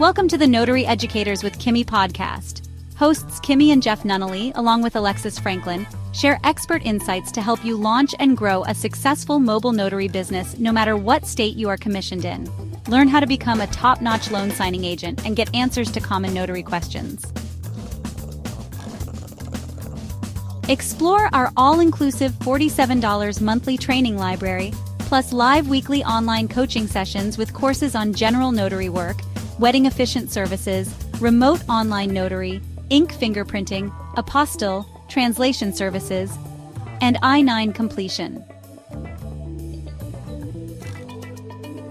Welcome to the Notary Educators with Kimmi Podcast. Hosts Kimmi and Jeff Nunnally, along with Alexis Franklin, share expert insights to help you launch and grow a successful mobile notary business no matter what state you are commissioned in. Learn how to become a top-notch loan signing agent and get answers to common notary questions. Explore our all-inclusive $47 monthly training library, plus live weekly online coaching sessions with courses on general notary work, wedding efficient services, remote online notary, ink fingerprinting, apostille, translation services, and I-9 completion.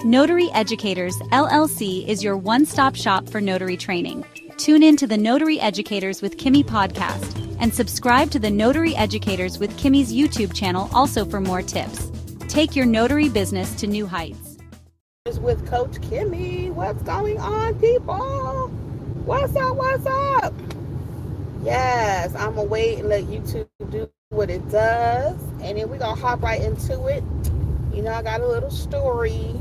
Notary Educators, LLC is your one-stop shop for notary training. Tune in to the Notary Educators with Kimmi podcast and subscribe to the Notary Educators with Kimmi's YouTube channel also for more tips. Take your notary business to new heights. With Coach Kimmi. What's going on, people? What's up? What's up? Yes, I'm gonna wait and let YouTube do what it does, and then we're gonna hop right into it. You know, I got a little story,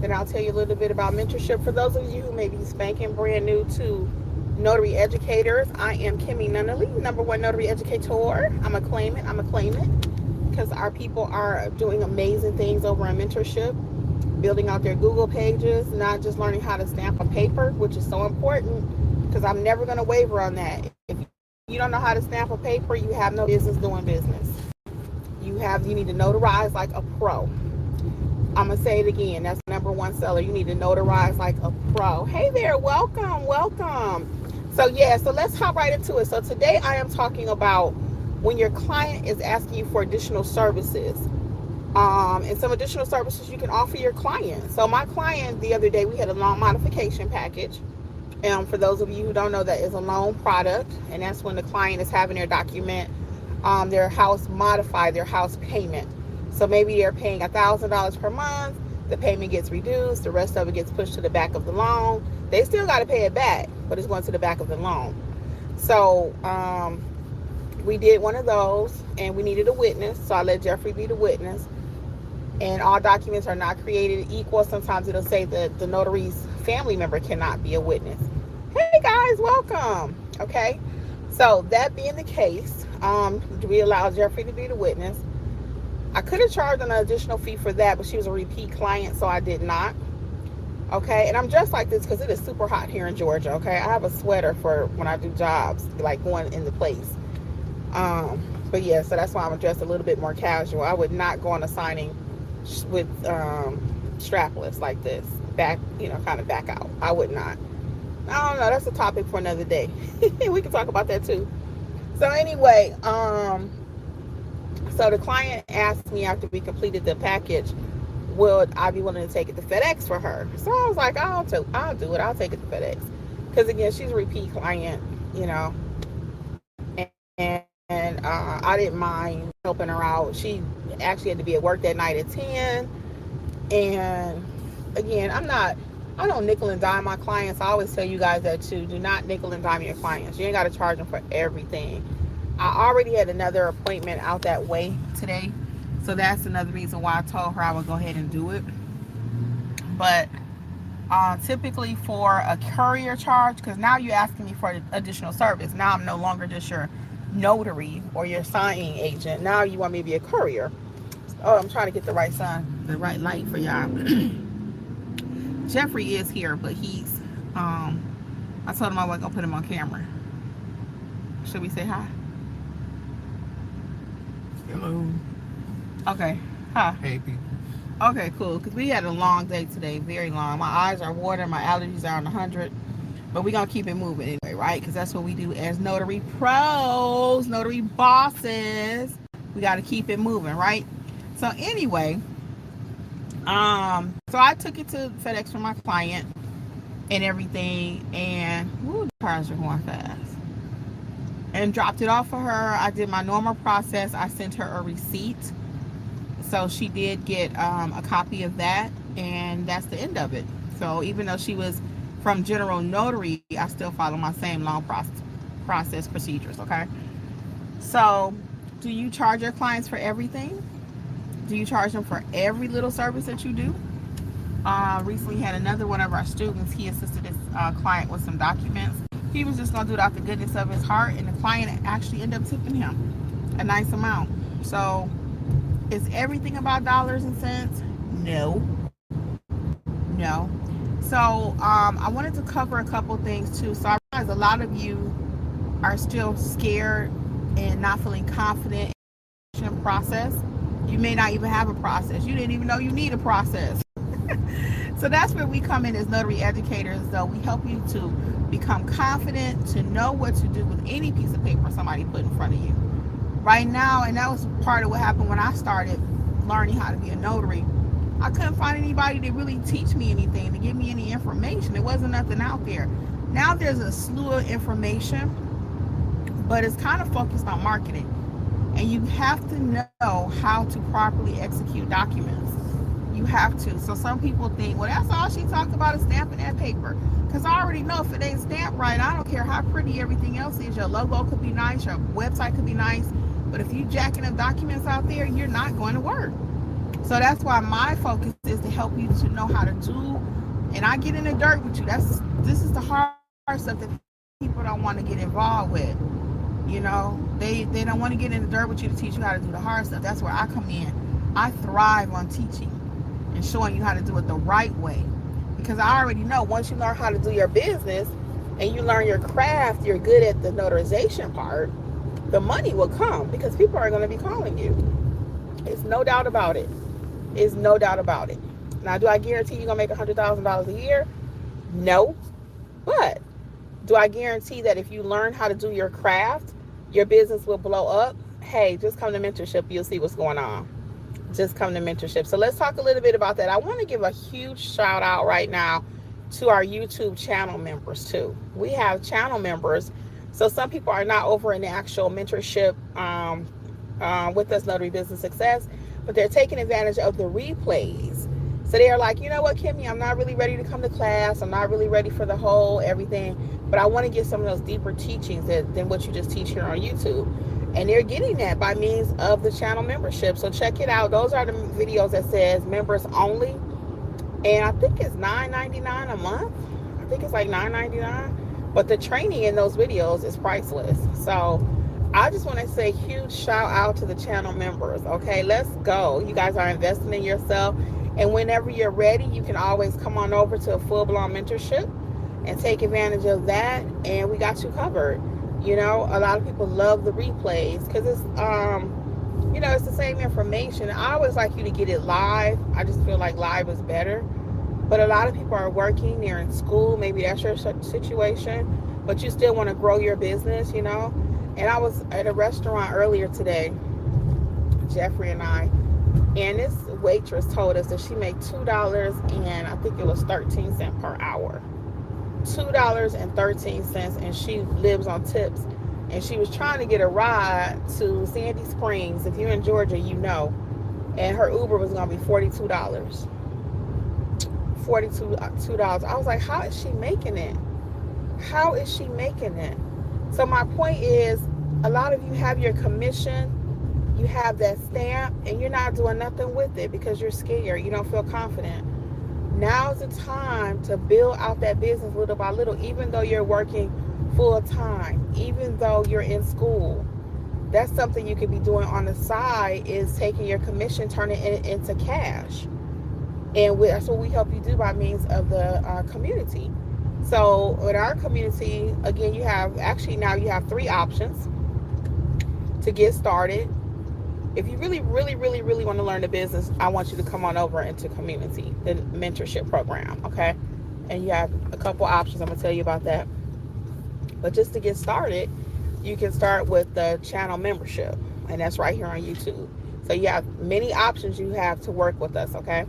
then I'll tell you a little bit about mentorship. For those of you who may be spanking brand new to Notary Educators, I am Kimmi Nunnally, #1 Notary Educator. I'm a claim it, because our people are doing amazing things over in mentorship, building out their Google pages, not just learning how to stamp a paper, which is so important, because I'm never going to waver on that. If you don't know how to stamp a paper, you have no business doing business. You need to notarize like a pro. I'm going to say it again. That's #1 seller. You need to notarize like a pro. Hey there. Welcome. So let's hop right into it. So today I am talking about when your client is asking you for additional services. And some additional services you can offer your client. So my client the other day, we had a loan modification package. And for those of you who don't know, that is a loan product. And that's when the client is having their document, their house modify their house payment. So maybe they're paying $1,000 per month. The payment gets reduced. The rest of it gets pushed to the back of the loan. They still got to pay it back, but it's going to the back of the loan. So we did one of those, and we needed a witness. So I let Jeffrey be the witness. And all documents are not created equal. Sometimes it'll say that the notary's family member cannot be a witness. Hey guys, welcome. Okay, so that being the case, we allowed Jeffrey to be the witness. I could have charged an additional fee for that, but she was a repeat client, so I did not. Okay, and I'm dressed like this because it is super hot here in Georgia. Okay, I have a sweater for when I do jobs, like going into place. But yeah, so that's why I'm dressed a little bit more casual. I would not go on a signing with strapless like this, back, kind of back out. I would not. I don't know, that's a topic for another day. We can talk about that too. So anyway, so the client asked me after we completed the package, would I be willing to take it to FedEx for her? So I was like, I'll do it. I'll take it to FedEx, because again, she's a repeat client, and I didn't mind helping her out. She actually had to be at work that night at 10. And again, I don't nickel and dime my clients. I always tell you guys that too. Do not nickel and dime your clients. You ain't got to charge them for everything. I already had another appointment out that way today. So that's another reason why I told her I would go ahead and do it. But typically for a courier charge, because now you're asking me for additional service. Now I'm no longer just your notary or your signing agent. Now you want me to be a courier. Oh, I'm trying to get the right light for y'all. Jeffrey is here, but he's I told him I wasn't gonna put him on camera. Should we say hi? Hello. Okay. Hi. Hey people. Okay, cool. Because we had a long day today, very long. My eyes are watering, my allergies are on 100. But we're going to keep it moving anyway, right? Because that's what we do as notary pros, notary bosses. We got to keep it moving, right? So anyway, so I took it to FedEx for my client and everything. And, the cars are going fast. And dropped it off for her. I did my normal process. I sent her a receipt. So she did get a copy of that. And that's the end of it. So even though she was from general notary, I still follow my same loan process procedures, okay? So do you charge your clients for everything? Do you charge them for every little service that you do? recently had another one of our students. He assisted his client with some documents. He was just going to do it out the goodness of his heart, and the client actually ended up tipping him a nice amount. So is everything about dollars and cents? No. So I wanted to cover a couple things too. So I realize a lot of you are still scared and not feeling confident in the process. You may not even have a process. You didn't even know you need a process. So that's where we come in as notary educators, though. We help you to become confident, to know what to do with any piece of paper somebody put in front of you. Right now, and that was part of what happened when I started learning how to be a notary, I couldn't find anybody to really teach me anything, to give me any information. There wasn't nothing out there. Now there's a slew of information, but it's kind of focused on marketing. And you have to know how to properly execute documents. You have to. So some people think, well, that's all she talked about is stamping that paper. Because I already know if it ain't stamped right, I don't care how pretty everything else is. Your logo could be nice, your website could be nice, but if you jacking up documents out there, you're not going to work. So that's why my focus is to help you to know how to do, and I get in the dirt with you. This is the hard stuff that people don't want to get involved with. You know, they don't want to get in the dirt with you to teach you how to do the hard stuff. That's where I come in. I thrive on teaching and showing you how to do it the right way. Because I already know once you learn how to do your business and you learn your craft, you're good at the notarization part, the money will come because people are going to be calling you. It's no doubt about it. It's no doubt about it. Now, do I guarantee you're going to make $100,000 a year? No. But do I guarantee that if you learn how to do your craft, your business will blow up? Hey, just come to mentorship. You'll see what's going on. Just come to mentorship. So let's talk a little bit about that. I want to give a huge shout out right now to our YouTube channel members too. We have channel members. So some people are not over in the actual mentorship with us, Notary Business Success, but they're taking advantage of the replays. So they're like, you know what, Kimmi, I'm not really ready to come to class. I'm not really ready for the whole everything, but I want to get some of those deeper teachings than what you just teach here on YouTube. And they're getting that by means of the channel membership. So check it out. Those are the videos that says members only. And I think it's $9.99 a month. I think it's like $9.99. But the training in those videos is priceless. So I just want to say huge shout out to the channel members. Okay, let's go. You guys are investing in yourself. And whenever you're ready, you can always come on over to a full-blown mentorship and take advantage of that. And we got you covered. You know, a lot of people love the replays because it's, you know, it's the same information. I always like you to get it live. I just feel like live is better. But a lot of people are working, they're in school. Maybe that's your situation, but you still want to grow your business, you know. And I was at a restaurant earlier today, Jeffrey and I, and this waitress told us that she made $2 and I think it was 13 cents per hour. $2.13, and she lives on tips. And she was trying to get a ride to Sandy Springs. If you're in Georgia, you know. And her Uber was going to be $42. $42. I was like, how is she making it? How is she making it? So my point is, a lot of you have your commission, you have that stamp, and you're not doing nothing with it because you're scared. You don't feel confident. Now's the time to build out that business little by little, even though you're working full time, even though you're in school. That's something you could be doing on the side, is taking your commission, turning it into cash. And that's what we help you do by means of the community. So in our community, again, you have now 3 options to get started. If you really want to learn the business, I want you to come on over into community, the mentorship program, okay? And you have a couple options. I'm going to tell you about that. But just to get started, you can start with the channel membership, and that's right here on YouTube. So you have many options you have to work with us, okay?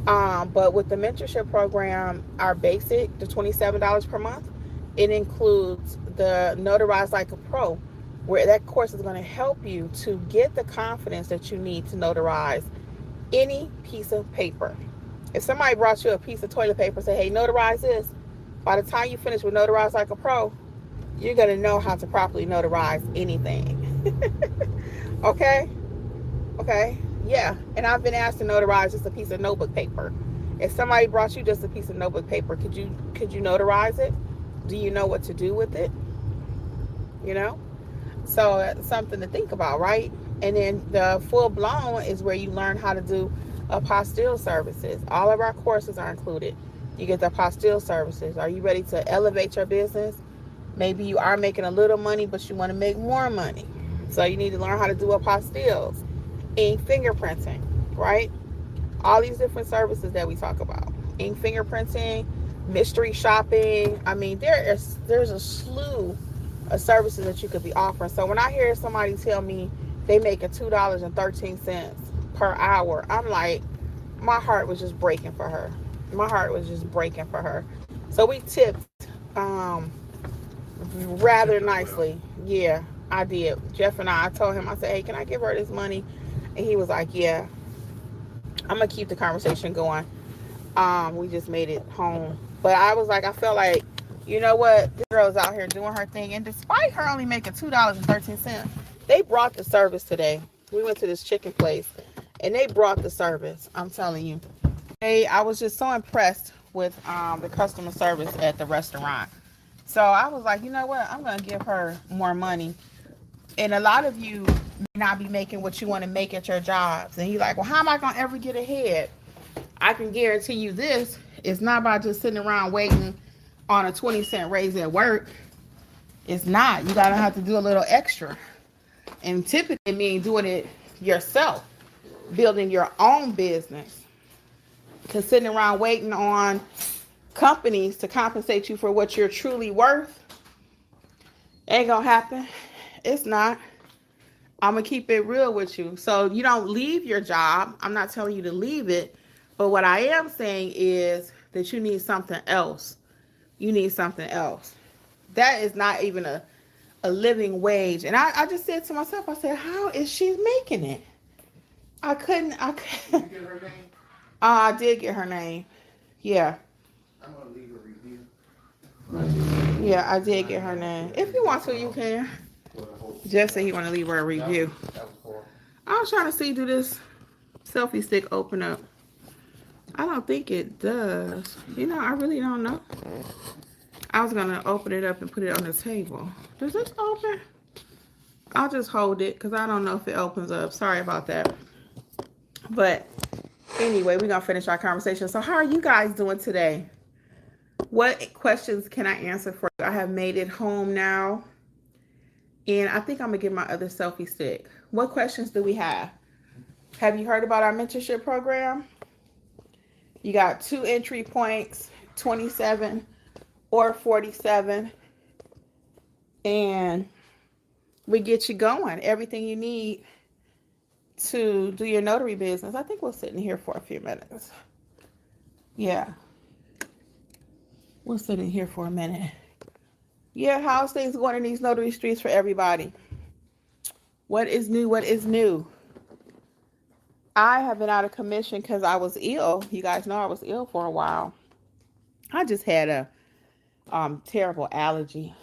But with the mentorship program, our basic, the $27 per month, it includes the Notarize Like a Pro, where that course is going to help you to get the confidence that you need to notarize any piece of paper. If somebody brought you a piece of toilet paper and say, hey, notarize this, by the time you finish with Notarize Like a Pro, you're going to know how to properly notarize anything. Okay? Yeah. And I've been asked to notarize just a piece of notebook paper. If somebody brought you just a piece of notebook paper, could you notarize it? Do you know what to do with it? You know? So it's something to think about, right? And then the full blown is where you learn how to do apostille services. All of our courses are included. You get the apostille services. Are you ready to elevate your business? Maybe you are making a little money, but you want to make more money. So you need to learn how to do apostilles, ink fingerprinting, right? All these different services that we talk about. Ink fingerprinting, mystery shopping. I mean, there's a slew of services that you could be offering. So when I hear somebody tell me they make $2.13 per hour, I'm like, my heart was just breaking for her. My heart was just breaking for her. So we tipped rather nicely. Yeah, I did. Jeff and I told him, I said, hey, can I give her this money? And he was like, yeah. I'm going to keep the conversation going. We just made it home. But I was like, I felt like, you know what? This girl's out here doing her thing. And despite her only making $2.13, they brought the service today. We went to this chicken place, and they brought the service. I'm telling you. I was just so impressed with the customer service at the restaurant. So I was like, you know what? I'm going to give her more money. And a lot of you may not be making what you want to make at your jobs. And you're like, well, how am I going to ever get ahead? I can guarantee you this. It's not about just sitting around waiting on a 20-cent raise at work. It's not. You got to have to do a little extra. And typically it means doing it yourself, building your own business. Because sitting around waiting on companies to compensate you for what you're truly worth ain't going to happen. It's not. I'm going to keep it real with you. So you don't leave your job. I'm not telling you to leave it. But what I am saying is that you need something else. You need something else. That is not even a living wage. And I just said to myself, I said, how is she making it? I couldn't. Did you get her name? I did get her name. Yeah. I'm going to leave a review. Yeah, I did get her name. If you want to, you can. Jeff said he want to leave her a review. I was trying to see, do this selfie stick open up? I don't think it does. You know, I really don't know. I was going to open it up and put it on the table. Does this open? I'll just hold it because I don't know if it opens up. Sorry about that. But anyway, we're going to finish our conversation. So how are you guys doing today? What questions can I answer for you? I have made it home now. And I think I'm going to get my other selfie stick. What questions do we have? Have you heard about our mentorship program? You got 2 entry points, 27 or 47. And we get you going. Everything you need to do your notary business. I think we'll sit in here for a few minutes. Yeah. We'll sit in here for a minute. Yeah, how's things going in these notary streets for everybody? What is new? What is new? I have been out of commission because I was ill. You guys know I was ill for a while. I just had a terrible allergy.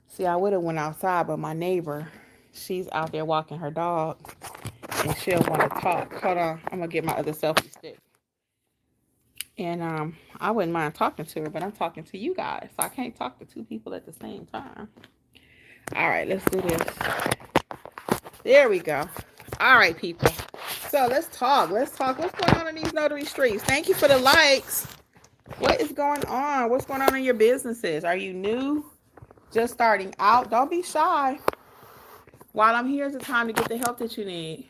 See, I would have went outside, but my neighbor, she's out there walking her dog, and she'll want to talk. Hold on, I'm gonna get my other selfie stick. And I wouldn't mind talking to her, but I'm talking to you guys, so I can't talk to 2 people at the same time. All right, let's do this. There we go. All right, people. So let's talk. Let's talk. What's going on in these notary streets? Thank you for the likes. What is going on? What's going on in your businesses? Are you new? Just starting out? Don't be shy. While I'm here is the time to get the help that you need.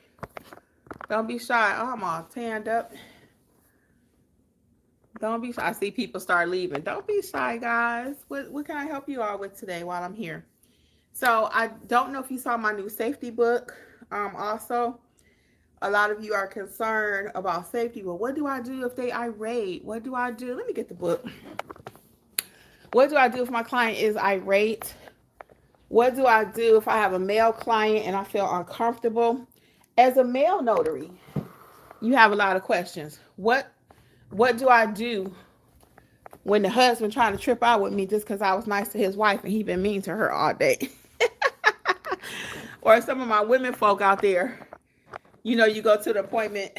Don't be shy. Oh, I'm all tanned up. Don't be shy. I see people start leaving. Don't be shy, guys. What can I help you all with today while I'm here? So I don't know if you saw my new safety book. Also, a lot of you are concerned about safety. Well, what do I do if they irate? What do I do? Let me get the book. What do I do if my client is irate? What do I do if I have a male client and I feel uncomfortable? As a male notary, you have a lot of questions. What do I do when the husband trying to trip out with me just because I was nice to his wife and he been mean to her all day? Or some of my women folk out there, you know, you go to the appointment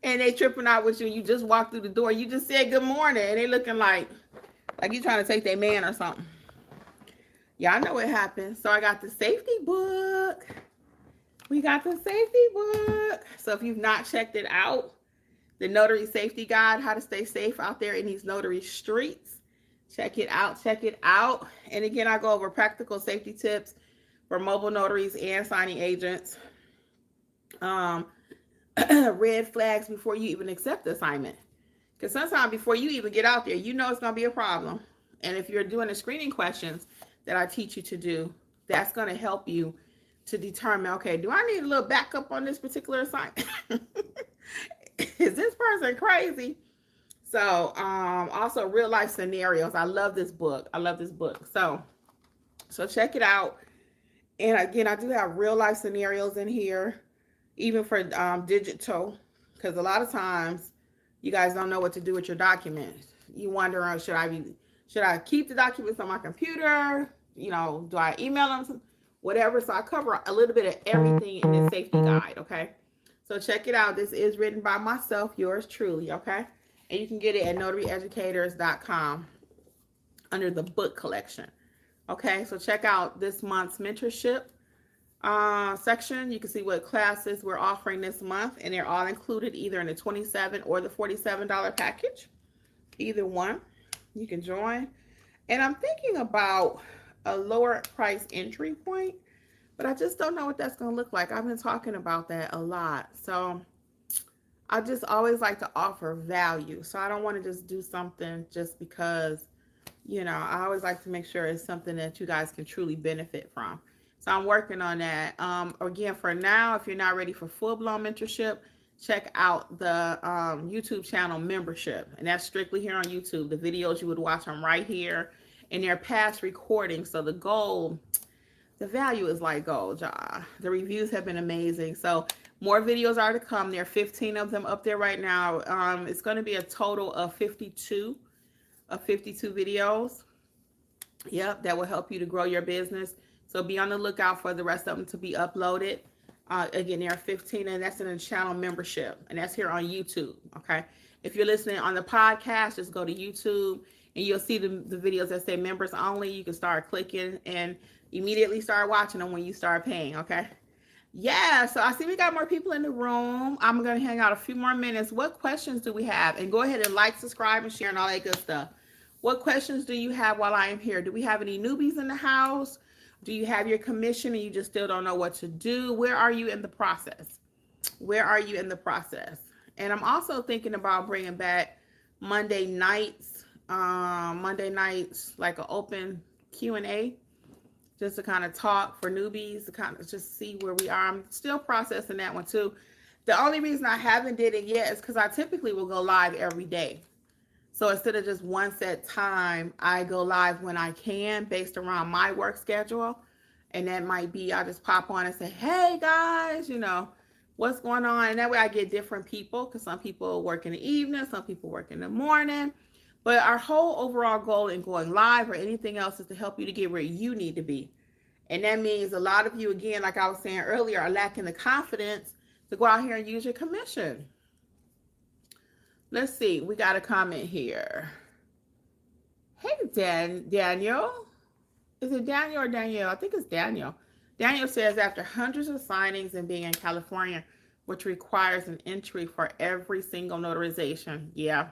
and they tripping out with you. You just walk through the door. You just said good morning, and they looking like you trying to take their man or something. Y'all know what happened. So I got the safety book. We got the safety book. So if you've not checked it out, the Notary Safety Guide, how to stay safe out there in these notary streets. Check it out. Check it out. And again, I go over practical safety tips for mobile notaries and signing agents. Red flags before you even accept the assignment. Because sometimes before you even get out there, you know it's going to be a problem. And if you're doing the screening questions that I teach you to do, that's going to help you to determine, okay, do I need a little backup on this particular assignment? Is this person crazy? So also real life scenarios. I love this book. I love this book. So check it out. And again, I do have real life scenarios in here, even for digital, because a lot of times you guys don't know what to do with your documents. You wonder, should I keep the documents on my computer? You know, do I email them? Whatever. So I cover a little bit of everything in this safety guide. Okay. So check it out. This is written by myself, yours truly. Okay. And you can get it at notaryeducators.com under the book collection. Okay. So check out this month's mentorship section. You can see what classes we're offering this month, and they're all included either in the $27 or the $47 package. Either one you can join. And I'm thinking about a lower price entry point, but I just don't know what that's going to look like. I've been talking about that a lot. So I just always like to offer value. So I don't want to just do something just because, you know, I always like to make sure it's something that you guys can truly benefit from. So I'm working on that. Again, for now, if you're not ready for full-blown mentorship, check out the YouTube channel membership. And that's strictly here on YouTube. The videos you would watch them right here in their past recordings. So the goal, the value is like gold, y'all. The reviews have been amazing. So more videos are to come. There are 15 of them up there right now. It's going to be a total of 52 videos. Yep, that will help you to grow your business. So be on the lookout for the rest of them to be uploaded. Again, there are 15, and that's in the channel membership, and that's here on YouTube. Okay. If you're listening on the podcast, just go to YouTube and you'll see the videos that say members only. You can start clicking and immediately start watching them when you start paying. Okay. Yeah. So I see we got more people in the room. I'm going to hang out a few more minutes. What questions do we have? And go ahead and like, subscribe, and share and all that good stuff. What questions do you have while I am here? Do we have any newbies in the house? Do you have your commission and you just still don't know what to do? Where are you in the process? Where are you in the process? And I'm also thinking about bringing back Monday nights, like an open Q&A, just to kind of talk for newbies, to kind of just see where we are. I'm still processing that one too. The only reason I haven't did it yet is because I typically will go live every day. So instead of just one set time, I go live when I can based around my work schedule. And that might be, I'll just pop on and say, hey guys, you know, what's going on? And that way I get different people, because some people work in the evening, some people work in the morning. But our whole overall goal in going live or anything else is to help you to get where you need to be. And that means a lot of you, again, like I was saying earlier, are lacking the confidence to go out here and use your commission. Let's see. We got a comment here. Hey, Daniel. Is it Daniel or Danielle? I think it's Daniel. Daniel says, after hundreds of signings and being in California, which requires an entry for every single notarization. Yeah.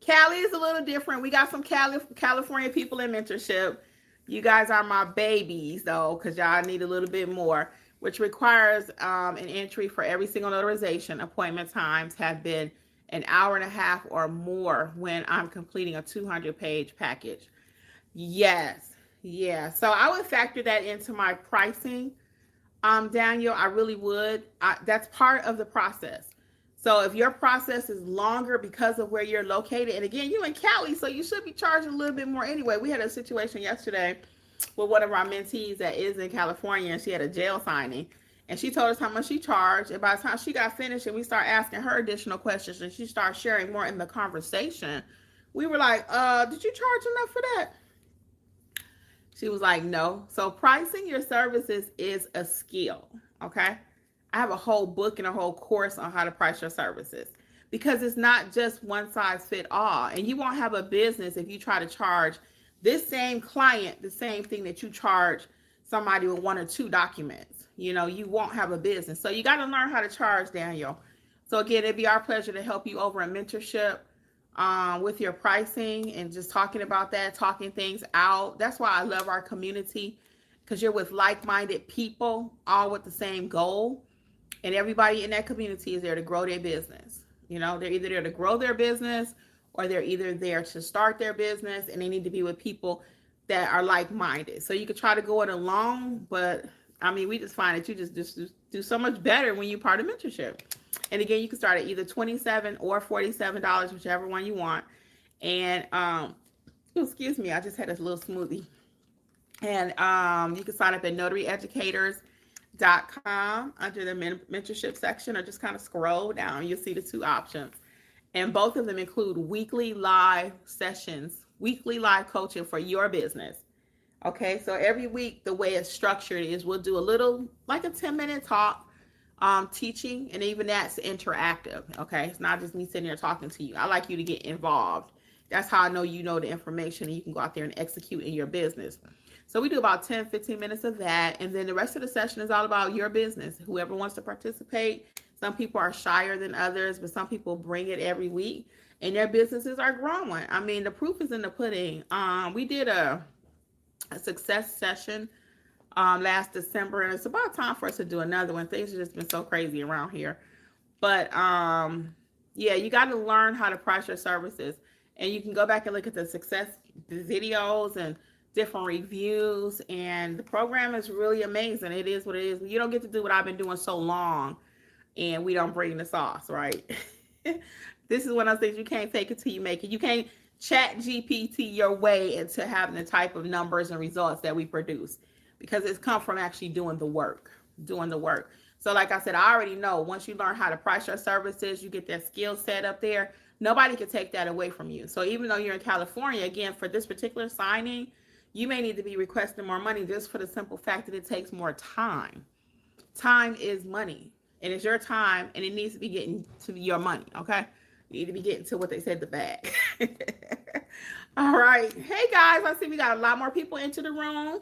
Cali is a little different. We got some California people in mentorship. You guys are my babies, though, because y'all need a little bit more, which requires an entry for every single notarization. Appointment times have been an hour and a half or more when I'm completing a 200-page package. Yes. Yeah. So I would factor that into my pricing. Daniel, I really would. That's part of the process. So if your process is longer because of where you're located, and again, you're in Cali, so you should be charging a little bit more anyway. We had a situation yesterday with one of our mentees that is in California, and she had a jail signing. And she told us how much she charged. And by the time she got finished and we started asking her additional questions and she started sharing more in the conversation, we were like, did you charge enough for that? She was like, no. So pricing your services is a skill, okay? I have a whole book and a whole course on how to price your services, because it's not just one size fit all. And you won't have a business if you try to charge this same client the same thing that you charge somebody with 1 or 2 documents. You won't have a business. So you got to learn how to charge, Daniel. So again, it'd be our pleasure to help you over in mentorship with your pricing and just talking about that, talking things out. That's why I love our community, because you're with like-minded people, all with the same goal. And everybody in that community is there to grow their business. They're either there to grow their business, or they're either there to start their business, and they need to be with people that are like-minded. So you could try to go it alone, but we just find that you just do so much better when you're part of mentorship. And again, you can start at either $27 or $47, whichever one you want. And excuse me, I just had a little smoothie. And you can sign up at notaryeducators.com under the mentorship section, or just kind of scroll down. You'll see the 2 options. And both of them include weekly live sessions, weekly live coaching for your business. Okay, so every week, the way it's structured is we'll do a little, like a 10-minute talk, teaching, and even that's interactive. Okay, it's not just me sitting there talking to you. I like you to get involved. That's how I know you know the information and you can go out there and execute in your business. So we do about 10-15 minutes of that, and then the rest of the session is all about your business. Whoever wants to participate. Some people are shyer than others, but some people bring it every week, and their businesses are growing. The proof is in the pudding. We did a success session last December, and it's about time for us to do another one. Things have just been so crazy around here. But yeah, you got to learn how to price your services, and you can go back and look at the success videos and different reviews, and the program is really amazing. It is what it is. You don't get to do what I've been doing so long, and we don't bring the sauce, right? This is one of those things, you can't fake it till you make it. You can't chat GPT your way into having the type of numbers and results that we produce, because it's come from actually doing the work. So like I said, I already know once you learn how to price your services, you get that skill set up there, nobody can take that away from you. So even though you're in California, again, for this particular signing, you may need to be requesting more money just for the simple fact that it takes more time. Time is money, and it's your time, and it needs to be getting to your money, okay? You need to be getting to what they said, the bag. All right. Hey, guys, I see we got a lot more people into the room.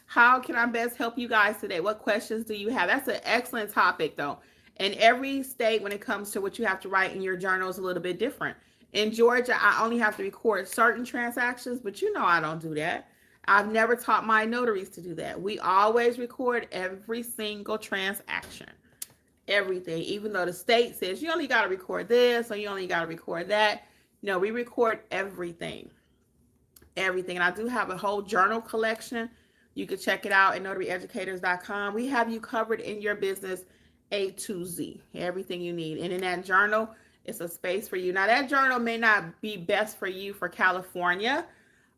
How can I best help you guys today? What questions do you have? That's an excellent topic, though. And every state, when it comes to what you have to write in your journal, is a little bit different. In Georgia, I only have to record certain transactions, but I don't do that. I've never taught my notaries to do that. We always record every single transaction, everything, even though the state says you only got to record this or you only got to record that. No, we record everything. And I do have a whole journal collection. You can check it out at notaryeducators.com. We have you covered in your business A to Z, everything you need. And in that journal, it's a space for you. Now, that journal may not be best for you for California.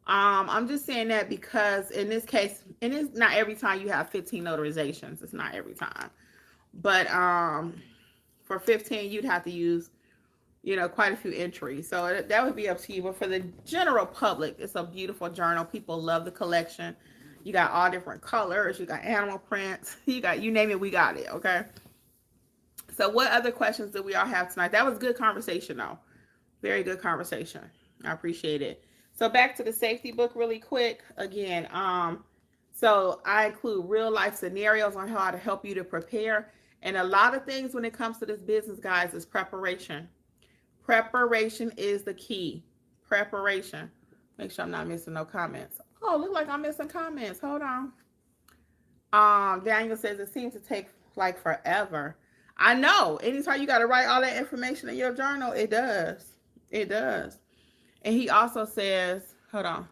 I'm just saying that because in this case, and it's not every time you have 15 notarizations. It's not every time. But for 15, you'd have to use, quite a few entries. So that would be up to you. But for the general public, it's a beautiful journal. People love the collection. You got all different colors. You got animal prints. You name it, we got it, okay? So what other questions do we all have tonight? That was good conversation, though. Very good conversation. I appreciate it. So back to the safety book really quick. Again, so I include real life scenarios on how to help you to prepare. And a lot of things when it comes to this business, guys, is preparation. Preparation is the key. Preparation. Make sure I'm not missing no comments. Oh, look like I'm missing comments. Hold on. Daniel says it seems to take like forever. I know. Anytime you got to write all that information in your journal, it does. It does. And he also says, hold on,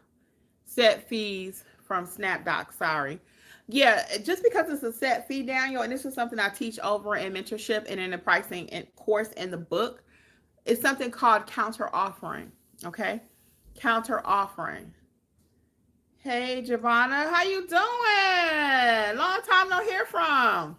set fees from SnapDoc. Sorry. Yeah, just because it's a set fee, Daniel, and this is something I teach over in mentorship and in the pricing and course in the book, it's something called counter offering. Okay? Counter offering. Hey, Giovanna, how you doing? Long time no hear from.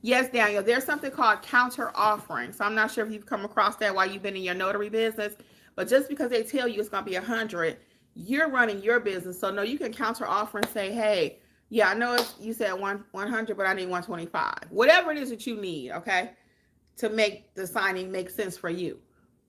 Yes, Daniel, there's something called counter offering. So I'm not sure if you've come across that while you've been in your notary business, but just because they tell you it's going to be 100, you're running your business. So no, you can counter offer and say, hey, yeah, I know you said 100, but I need 125. Whatever it is that you need, okay? to make the signing make sense for you.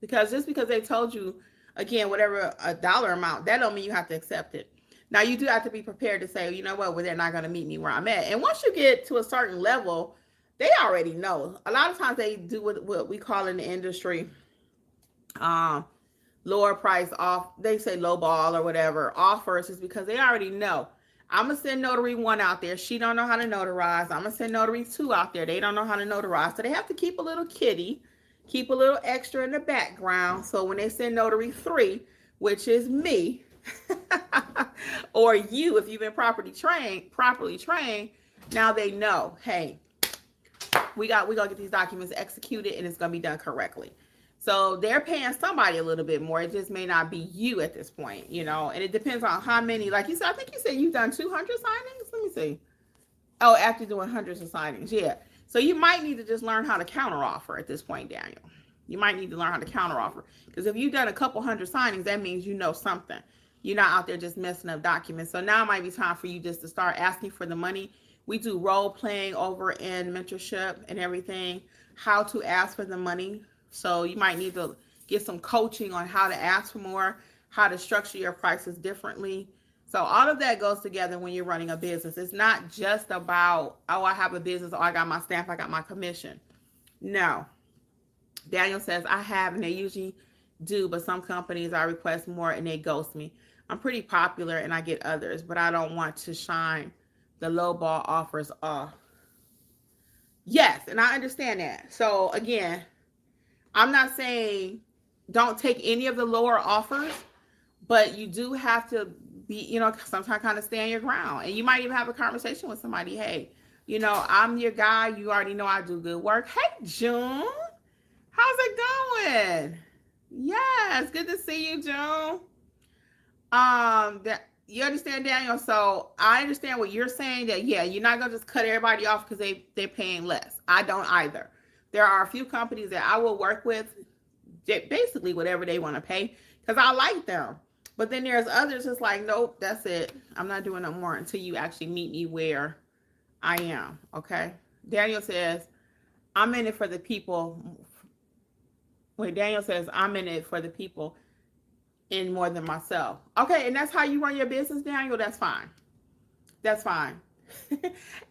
Because just because they told you, again, whatever a dollar amount, that don't mean you have to accept it. Now, you do have to be prepared to say, you know what, well, they're not going to meet me where I'm at. And once you get to a certain level, they already know. A lot of times they do what we call in the industry, lower price off. They say low ball or whatever offers, is because they already know. I'm going to send notary 1 out there. She don't know how to notarize. I'm going to send notary 2 out there. They don't know how to notarize. So they have to keep a little kitty, keep a little extra in the background. So when they send notary 3, which is me, or you, if you've been properly trained, now they know, hey, we're going to get these documents executed and it's going to be done correctly. So they're paying somebody a little bit more. It just may not be you at this point, and it depends on how many, like you said, I think you said you've done 200 signings. Let me see. Oh, after doing hundreds of signings. Yeah. So you might need to just learn how to counteroffer at this point, Daniel. You might need to learn how to counteroffer, because if you've done a couple hundred signings, that means you know something. You're not out there just messing up documents. So now might be time for you just to start asking for the money. We do role playing over in mentorship and everything, how to ask for the money. So you might need to get some coaching on how to ask for more, how to structure your prices differently. So all of that goes together when you're running a business. It's not just about, oh, I have a business, oh, I got my stamp, I got my commission. No. Daniel says, I have, and they usually do, but some companies I request more and they ghost me. I'm pretty popular and I get others, but I don't want to shine the lowball offers off. Yes, and I understand that. So again, I'm not saying don't take any of the lower offers, but you do have to be, sometimes kind of stand your ground. And you might even have a conversation with somebody. Hey, I'm your guy. You already know I do good work. Hey, June, how's it going? Yes, good to see you, June. You understand, Daniel? So I understand what you're saying, that, yeah, you're not going to just cut everybody off because they're paying less. I don't either. There are a few companies that I will work with, basically whatever they want to pay, because I like them. But then there's others that's like, nope, that's it. I'm not doing no more until you actually meet me where I am. Okay. Daniel says, I'm in it for the people. When Daniel says, I'm in it for the people in more than myself. Okay. And that's how you run your business, Daniel. That's fine. That's fine.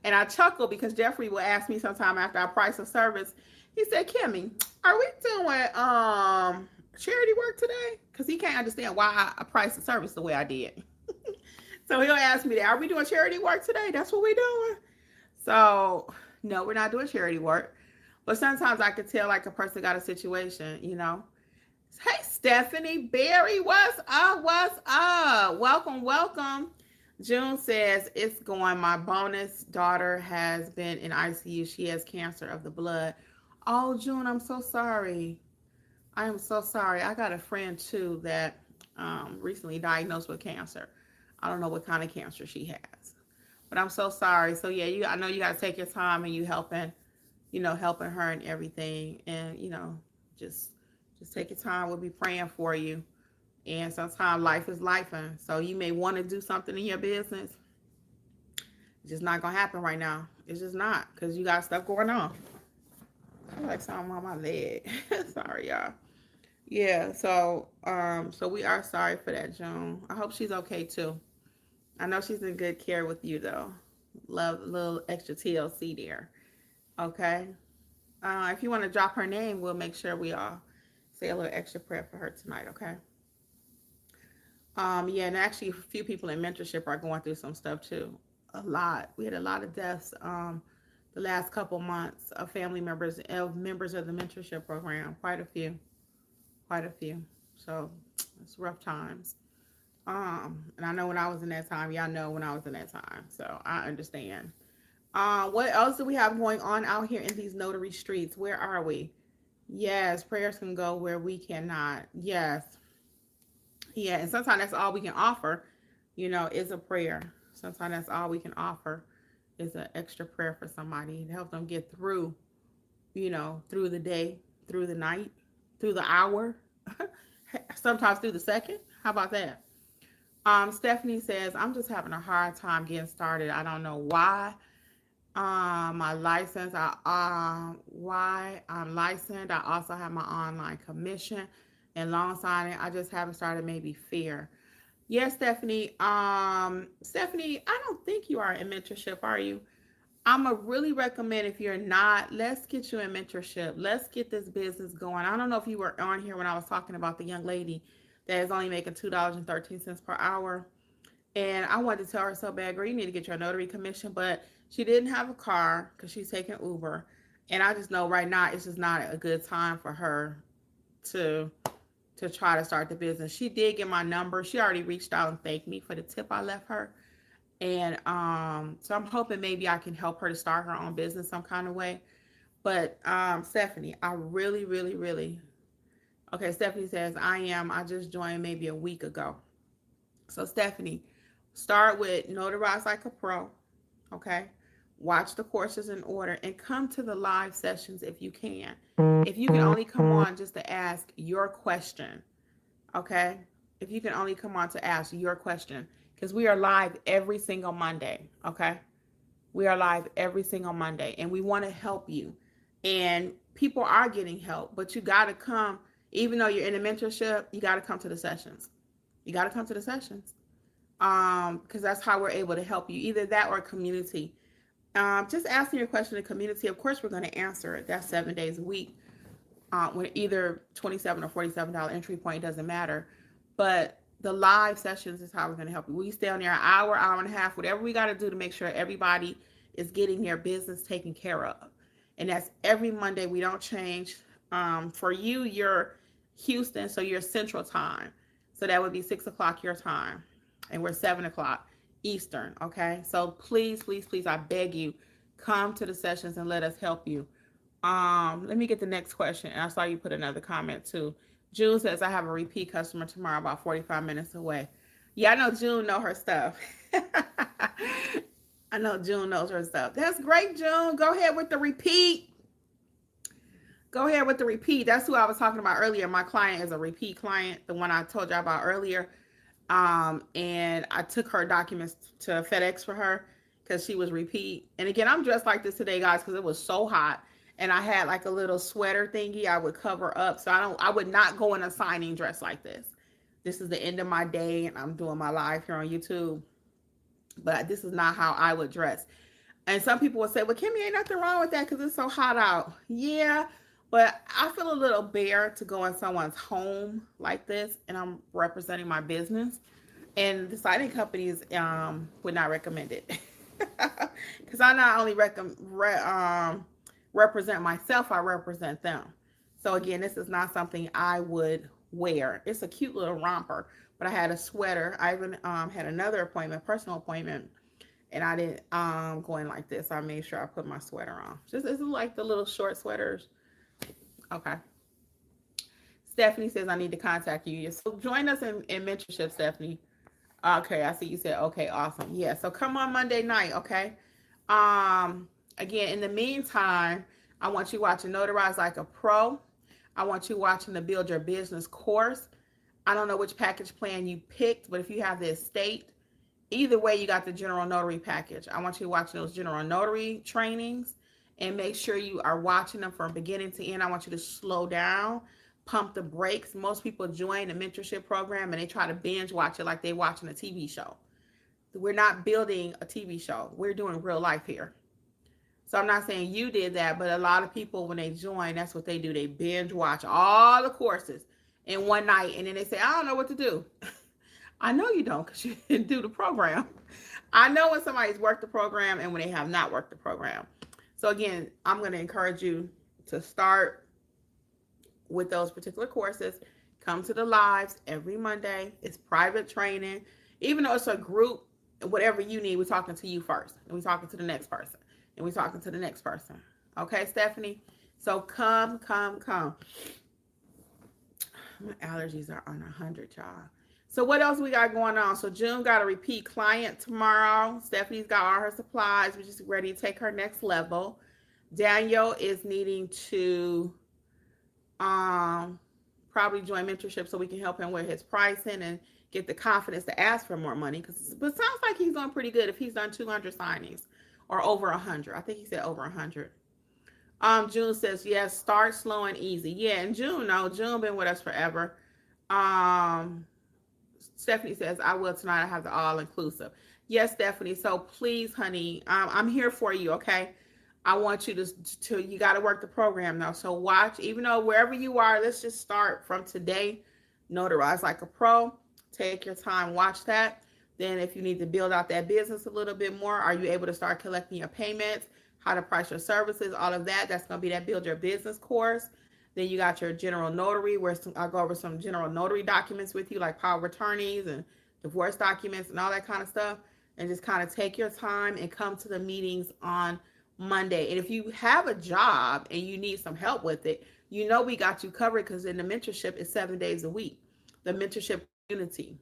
And I chuckle because Jeffrey will ask me sometime after I price a service. He said, Kimmi, are we doing charity work today? Because he can't understand why I priced the service the way I did. So he'll ask me that, are we doing charity work today? That's what we're doing. So no, we're not doing charity work. But sometimes I could tell like a person got a situation, Hey, Stephanie Berry, what's up? What's up? Welcome, welcome. June says, it's going. My bonus daughter has been in ICU. She has cancer of the blood. Oh, June, I'm so sorry. I am so sorry. I got a friend, too, that recently diagnosed with cancer. I don't know what kind of cancer she has. But I'm so sorry. So, yeah, I know you got to take your time and you helping her and everything. And, just take your time. We'll be praying for you. And sometimes life is life. And so you may want to do something in your business. It's just not going to happen right now. It's just not, because you got stuff going on. I feel like something on my leg. Sorry, y'all. Yeah, so we are sorry for that, June. I hope she's okay, too. I know she's in good care with you, though. Love a little extra TLC there. Okay? If you want to drop her name, we'll make sure we all say a little extra prayer for her tonight, okay? Yeah, and actually a few people in mentorship are going through some stuff too. A lot. We had a lot of deaths the last couple months of family members of members of the mentorship program. Quite a few. So it's rough times. And I know when I was in that time, y'all know when I was in that time. So I understand. What else do we have going on out here in these notary streets? Where are we? Yes, prayers can go where we cannot. Yes. Yeah, and sometimes that's all we can offer, is a prayer. Sometimes that's all we can offer is an extra prayer for somebody to help them get through, through the day, through the night, through the hour, sometimes through the second. How about that? Stephanie says, I'm just having a hard time getting started. I don't know why. My license, why I'm licensed. I also have my online commission and loan signing. I just haven't started, maybe fear. Yes, Stephanie. Stephanie, I don't think you are in mentorship, are you? I'm gonna really recommend, if you're not, let's get you in mentorship. Let's get this business going. I don't know if you were on here when I was talking about the young lady that is only making $2.13 per hour. And I wanted to tell her so bad, girl, you need to get your notary commission, but she didn't have a car because she's taking Uber. And I just know right now it's just not a good time for her to try to start the business. She did get my number. She already reached out and thanked me for the tip I left her. And so I'm hoping maybe I can help her to start her own business some kind of way. But Stephanie, I really, really, really, okay, Stephanie says, I just joined maybe a week ago. So Stephanie, start with Notarize Like a Pro, okay? Watch the courses in order and come to the live sessions if you can. If you can only come on just to ask your question, okay? If you can only come on to ask your question, because we are live every single Monday, okay? We are live every single Monday, and we want to help you. And people are getting help, but you got to come, even though you're in a mentorship, you got to come to the sessions. You got to come to the sessions, because that's how we're able to help you, either that or community. Just asking your question in community, of course, we're going to answer it. That's 7 days a week. With either $27 or $47 entry point, doesn't matter. But the live sessions is how we're going to help you. We stay on there an hour, hour and a half, whatever we got to do to make sure everybody is getting their business taken care of. And that's every Monday. We don't change. For you, you're Houston, so you're Central Time. So that would be 6 o'clock your time. And we're 7 o'clock Eastern, okay? So please, please, please, I beg you, come to the sessions and let us help you. Let me get the next question. And I saw you put another comment too. June says, I have a repeat customer tomorrow about 45 minutes away. Yeah, I know June know her stuff. I know June knows her stuff. That's great, June. Go ahead with the repeat. Go ahead with the repeat. That's who I was talking about earlier. My client is a repeat client, the one I told you about earlier. And I took her documents to FedEx for her because she was repeat. And again, I'm dressed like this today, guys, because it was so hot. And I had like a little sweater thingy I would cover up. So I would not go in a signing dress like this. This is the end of my day and I'm doing my live here on YouTube. But this is not how I would dress. And some people would say, well, Kimmi, ain't nothing wrong with that because it's so hot out. Yeah, but I feel a little bare to go in someone's home like this, and I'm representing my business. And the signing companies would not recommend it. Because I not only represent myself, I represent them. So again, this is not something I would wear. It's a cute little romper, but I had a sweater. I even had another appointment, personal appointment, and I didn't go in like this. I made sure I put my sweater on. Just it's like the little short sweaters. Okay. Stephanie says I need to contact you. So join us in mentorship, Stephanie. Okay, I see you said okay, awesome. Yeah, so come on Monday night, okay? Again, in the meantime, I want you watching Notarize Like a Pro. I want you watching the Build Your Business course. I don't know which package plan you picked, but if you have the estate, either way, you got the general notary package. I want you to watch those general notary trainings and make sure you are watching them from beginning to end. I want you to slow down, pump the brakes. Most people join the mentorship program and they try to binge watch it like they're watching a TV show. We're not building a TV show. We're doing real life here. So I'm not saying you did that, but a lot of people, when they join, that's what they do. They binge watch all the courses in one night, and then they say, I don't know what to do. I know you don't, because you didn't do the program. I know when somebody's worked the program and when they have not worked the program. So again, I'm going to encourage you to start with those particular courses. Come to the lives every Monday. It's private training. Even though it's a group, whatever you need, we're talking to you first. And we're talking to the next person. And we're talking to the next person. Okay, Stephanie? So come. My allergies are on 100, y'all. So what else we got going on? So June got a repeat client tomorrow. Stephanie's got all her supplies. We're just ready to take her next level. Daniel is needing to probably join mentorship so we can help him with his pricing and get the confidence to ask for more money. But it sounds like he's doing pretty good if he's done 200 signings or over 100. I think he said over 100. June says, yes, start slow and easy. Yeah, and June, no, June been with us forever. Stephanie says, I will tonight. I have the all-inclusive. Yes, Stephanie. So please, honey, I'm here for you, okay? I want you to you got to work the program now. So watch, even though wherever you are, let's just start from today. Notarize like a pro. Take your time, watch that. Then if you need to build out that business a little bit more, are you able to start collecting your payments, how to price your services, all of that. That's going to be that build your business course. Then you got your general notary, where I'll go over some general notary documents with you, like power of attorneys and divorce documents and all that kind of stuff. And just kind of take your time and come to the meetings on Monday. And if you have a job and you need some help with it, you know we got you covered, because in the mentorship is 7 days a week, the mentorship community.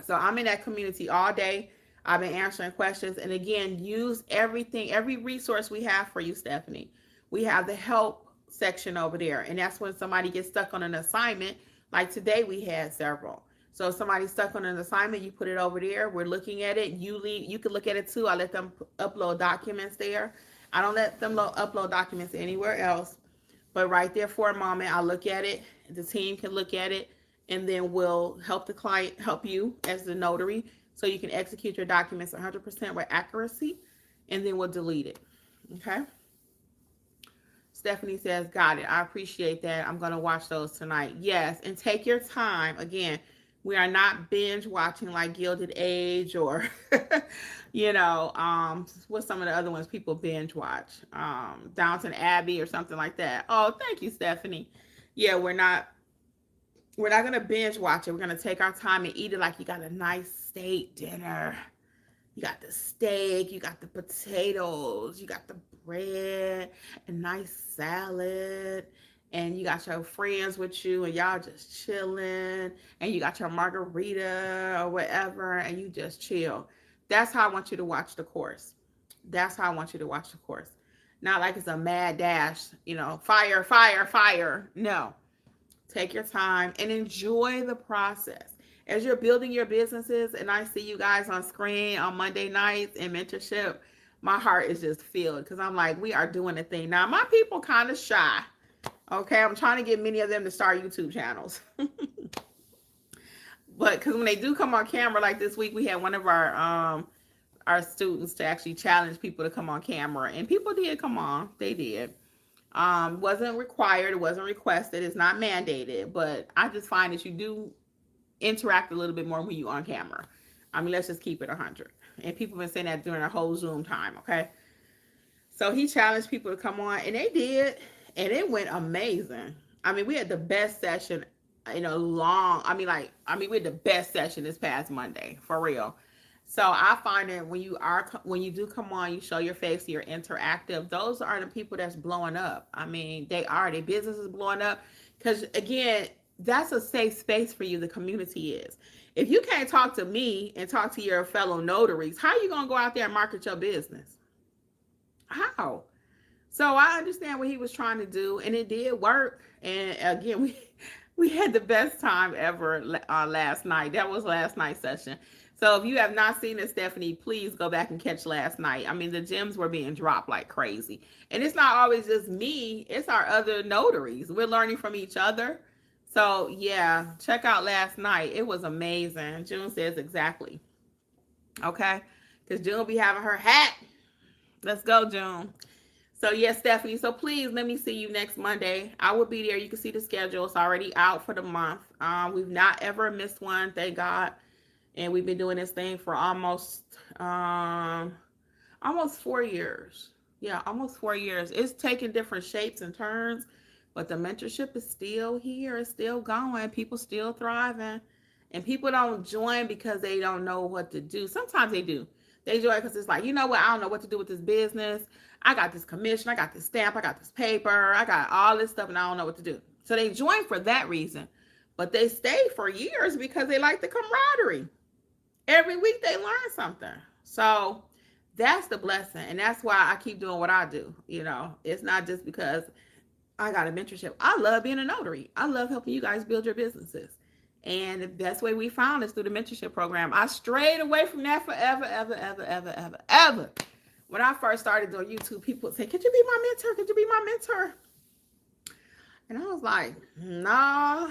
So I'm in that community all day. I've been answering questions. And again, use everything, every resource we have for you, Stephanie. We have the help section over there. And that's when somebody gets stuck on an assignment. Like today we had several. So if somebody's stuck on an assignment, you put it over there. We're looking at it. You can look at it too. I let them upload documents there. I don't let them upload documents anywhere else. But right there for a moment, I'll look at it. The team can look at it. And then we'll help the client, help you as the notary, so you can execute your documents 100% with accuracy. And then we'll delete it. Okay? Stephanie says, got it. I appreciate that. I'm going to watch those tonight. Yes, and take your time. Again, we are not binge watching like Gilded Age or, what's some of the other ones people binge watch? Downton Abbey or something like that. Oh, thank you, Stephanie. Yeah, we're not going to binge watch it. We're going to take our time and eat it like you got a nice steak dinner. You got the steak, you got the potatoes, you got the bread, a nice salad, and you got your friends with you, and y'all just chilling, and you got your margarita or whatever, and you just chill. That's how I want you to watch the course. That's how I want you to watch the course. Not like it's a mad dash, fire, fire, fire. No. Take your time and enjoy the process. As you're building your businesses, and I see you guys on screen on Monday nights in mentorship, my heart is just filled, because I'm like, we are doing a thing. Now, my people kind of shy. Okay, I'm trying to get many of them to start YouTube channels. But because when they do come on camera, like this week, we had one of our students to actually challenge people to come on camera. And people did come on. They did. Wasn't required. It wasn't requested. It's not mandated. But I just find that you do interact a little bit more when you're on camera. I mean, let's just keep it 100. And people have been saying that during our whole Zoom time, okay? So he challenged people to come on, and they did, and it went amazing. I mean, we had the best session in a long, we had the best session this past Monday, for real. So I find that when you do come on, you show your face, you're interactive. Those are the people that's blowing up. I mean, their business is blowing up, because again, that's a safe space for you. The community is. If you can't talk to me and talk to your fellow notaries, how are you going to go out there and market your business? How? So I understand what he was trying to do, and it did work. And again, we had the best time ever last night. That was last night's session. So if you have not seen it, Stephanie, please go back and catch last night. I mean, the gems were being dropped like crazy. And it's not always just me. It's our other notaries. We're learning from each other. So yeah, check out last night. It was amazing. June says exactly. Okay. Because June will be having her hat. Let's go, June. So yes, Stephanie. So please let me see you next Monday. I will be there. You can see the schedule. It's already out for the month. We've not ever missed one. Thank God. And we've been doing this thing for almost 4 years. Yeah, almost 4 years. It's taking different shapes and turns, but the mentorship is still here. It's still going. People still thriving. And people don't join because they don't know what to do. Sometimes they do. They join because it's like, you know what? I don't know what to do with this business. I got this commission. I got this stamp. I got this paper. I got all this stuff, and I don't know what to do. So they join for that reason. But they stay for years because they like the camaraderie. Every week they learn something. So that's the blessing. And that's why I keep doing what I do. It's not just because I got a mentorship. I love being a notary. I love helping you guys build your businesses. And the best way we found is through the mentorship program. I strayed away from that forever, ever. when I first started doing YouTube, people would say, could you be my mentor? Could you be my mentor? And I was like, nah,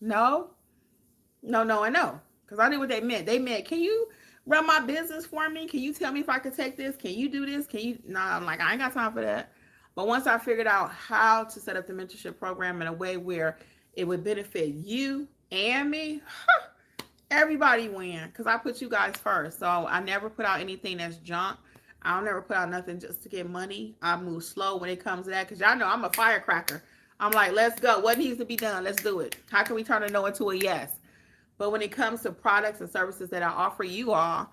no, and no. Because I knew what they meant. They meant, can you run my business for me? Can you tell me if I could take this? Can you do this? Can you? No, I'm like, I ain't got time for that. But once I figured out how to set up the mentorship program in a way where it would benefit you and me, everybody win. Because I put you guys first. So I never put out anything that's junk. I don't never put out nothing just to get money. I move slow when it comes to that. Because y'all know I'm a firecracker. I'm like, let's go. What needs to be done? Let's do it. How can we turn a no into a yes? But when it comes to products and services that I offer you all,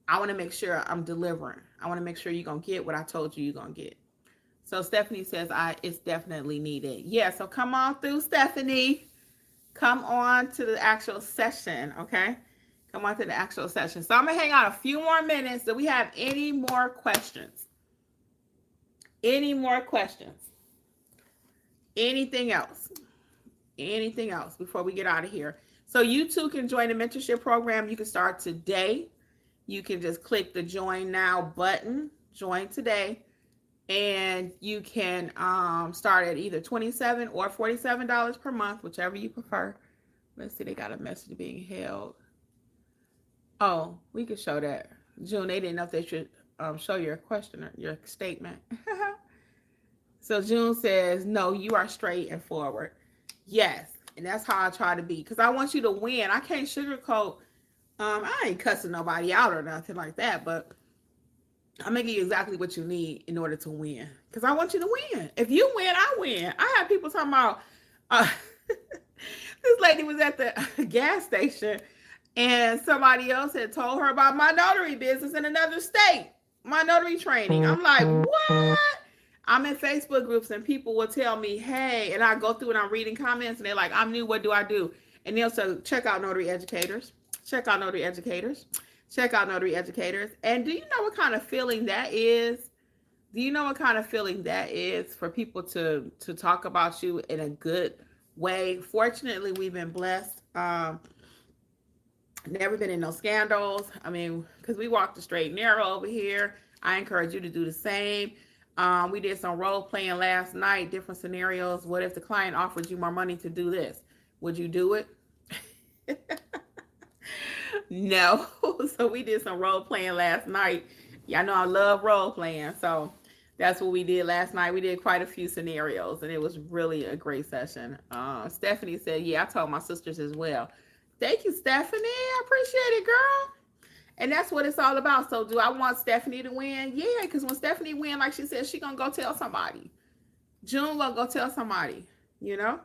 I want to make sure I'm delivering. I want to make sure you're going to get what I told you you're going to get. So Stephanie says, it's definitely needed. Yeah, so come on through, Stephanie. Come on to the actual session, okay? Come on to the actual session. So I'm going to hang out a few more minutes. Do we have any more questions? Any more questions? Anything else? Anything else before we get out of here? So you too can join the mentorship program. You can start today. You can just click the join now button, join today, and you can start at either $27 or $47 per month, whichever you prefer. Let's see, they got a message being held. Oh, we could show that. June, they didn't know if they should show your question or your statement. So June says, no, you are straight and forward. Yes. And that's how I try to be. Because I want you to win. I can't sugarcoat. I ain't cussing nobody out or nothing like that. But I'm going to give you exactly what you need in order to win. Because I want you to win. If you win, I win. I have people talking about, this lady was at the gas station. And somebody else had told her about my notary business in another state. My notary training. I'm like, what? I'm in Facebook groups and people will tell me, hey, and I go through and I'm reading comments and they're like, I'm new, what do I do? And they'll say, check out Notary Educators. Check out Notary Educators. Check out Notary Educators. And do you know what kind of feeling that is? Do you know what kind of feeling that is for people to talk about you in a good way? Fortunately, we've been blessed. Never been in no scandals. I mean, because we walk the straight and narrow over here. I encourage you to do the same. We did some role playing last night, different scenarios. What if the client offered you more money to do this? Would you do it? No. So we did some role playing last night. Y'all know I love role playing. So that's what we did last night. We did quite a few scenarios and it was really a great session. Stephanie said, yeah, I told my sisters as well. Thank you, Stephanie. I appreciate it, girl. And that's what it's all about. So do I want Stephanie to win? Yeah, because when Stephanie win, like she said, she going to go tell somebody. June will go tell somebody, you know?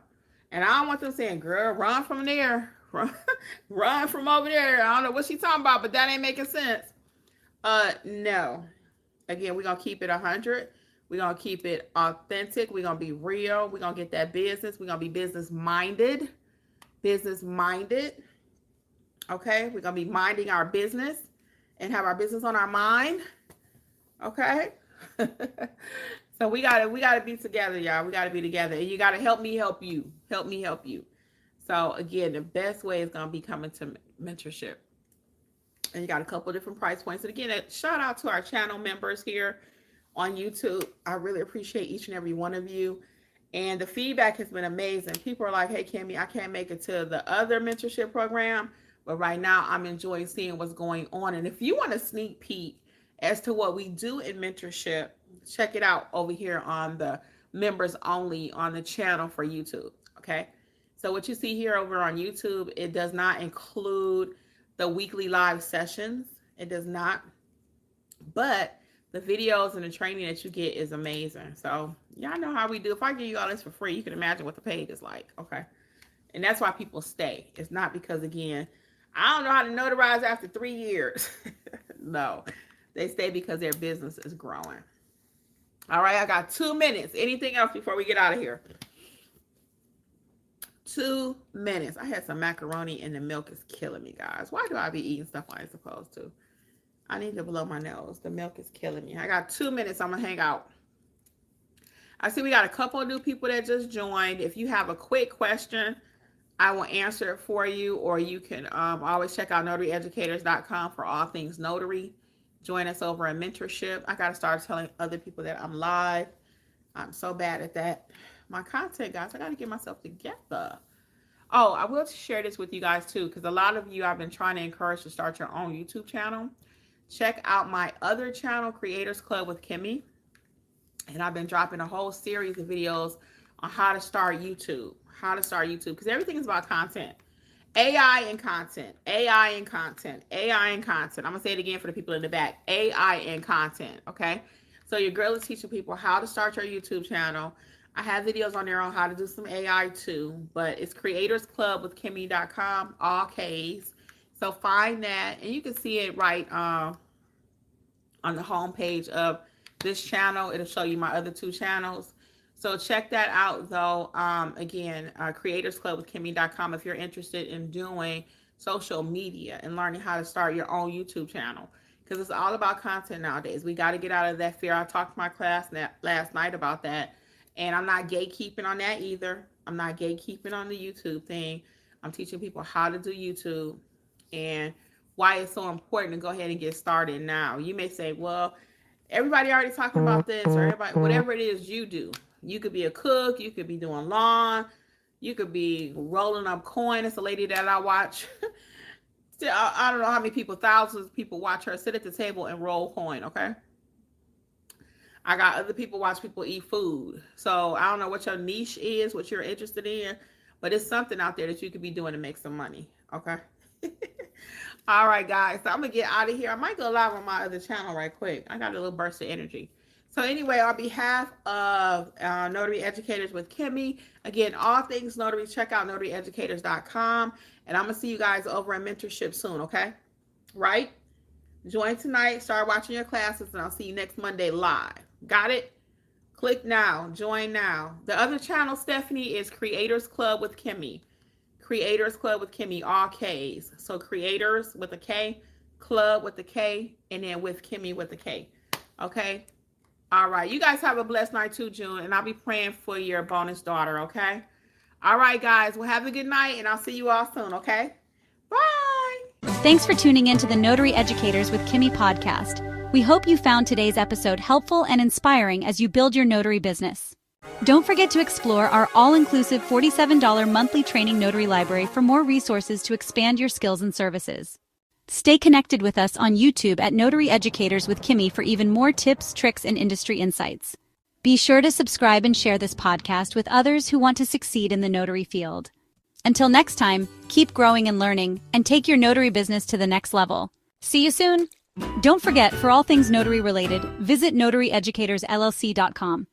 And I don't want them saying, girl, run from there. Run from over there. I don't know what she's talking about, but that ain't making sense. No. Again, we're going to keep it 100. We're going to keep it authentic. We're going to be real. We're going to get that business. We're going to be business-minded. Business-minded. Okay, we're gonna be minding our business and have our business on our mind. Okay, so we gotta be together, y'all. We gotta be together, and you gotta help me help you. Help me help you. So again, the best way is gonna be coming to mentorship, and you got a couple different price points. And again, a shout out to our channel members here on YouTube. I really appreciate each and every one of you. And the feedback has been amazing. People are like, hey, Kimmi, I can't make it to the other mentorship program. But right now, I'm enjoying seeing what's going on. And if you want a sneak peek as to what we do in mentorship, check it out over here on the members only on the channel for YouTube. Okay. So what you see here over on YouTube, it does not include the weekly live sessions. It does not. But the videos and the training that you get is amazing. So y'all know how we do. If I give you all this for free, you can imagine what the page is like. Okay. And that's why people stay. It's not because, again, I don't know how to notarize after 3 years. No, they stay because their business is growing. All right, I got 2 minutes. Anything else before we get out of here? 2 minutes. I had some macaroni and the milk is killing me, guys. Why do I be eating stuff I ain't supposed to? I need to blow my nose. The milk is killing me. I got 2 minutes. I'm going to hang out. I see we got a couple of new people that just joined. If you have a quick question, I will answer it for you, or you can always check out notaryeducators.com for all things notary. Join us over in mentorship. I got to start telling other people that I'm live. I'm so bad at that. My content, guys, I got to get myself together. Oh, I will share this with you guys too, because a lot of you I've been trying to encourage to start your own YouTube channel. Check out my other channel, Creators Club with Kimmi. And I've been dropping a whole series of videos on how to start YouTube. Because everything is about content. AI and content. AI and content. AI and content. I'm going to say it again for the people in the back. AI and content, okay? So your girl is teaching people how to start your YouTube channel. I have videos on there on how to do some AI too. But it's creatorsclubwithkimmi.com, all K's. So find that. And you can see it right on the homepage of this channel. It'll show you my other two channels. So check that out though. Again, creatorsclubwithkimmi.com if you're interested in doing social media and learning how to start your own YouTube channel. Because it's all about content nowadays. We got to get out of that fear. I talked to my class last night about that. And I'm not gatekeeping on that either. I'm not gatekeeping on the YouTube thing. I'm teaching people how to do YouTube and why it's so important to go ahead and get started now. You may say, well, everybody already talking about this, or everybody, whatever it is you do. You could be a cook, you could be doing lawn, you could be rolling up coin. It's a lady that I watch. I don't know how many people, thousands of people watch her sit at the table and roll coin, okay? I got other people watch people eat food. So I don't know what your niche is, what you're interested in, but it's something out there that you could be doing to make some money, okay? All right, guys. So I'm going to get out of here. I might go live on my other channel right quick. I got a little burst of energy. So anyway, on behalf of Notary Educators with Kimmi, again, all things notary, check out notaryeducators.com. And I'm going to see you guys over in mentorship soon, okay? Right? Join tonight. Start watching your classes, and I'll see you next Monday live. Got it? Click now. Join now. The other channel, Stephanie, is Creators Club with Kimmi. Creators Club with Kimmi, all K's. So Creators with a K, Club with a K, and then with Kimmi with a K. Okay? All right. You guys have a blessed night too, June, and I'll be praying for your bonus daughter, okay? All right, guys. Well, have a good night, and I'll see you all soon, okay? Bye! Thanks for tuning in to the Notary Educators with Kimmi podcast. We hope you found today's episode helpful and inspiring as you build your notary business. Don't forget to explore our all-inclusive $47 monthly training notary library for more resources to expand your skills and services. Stay connected with us on YouTube at Notary Educators with Kimmi for even more tips, tricks, and industry insights. Be sure to subscribe and share this podcast with others who want to succeed in the notary field. Until next time, keep growing and learning, and take your notary business to the next level. See you soon! Don't forget, for all things notary related, visit notaryeducatorsllc.com.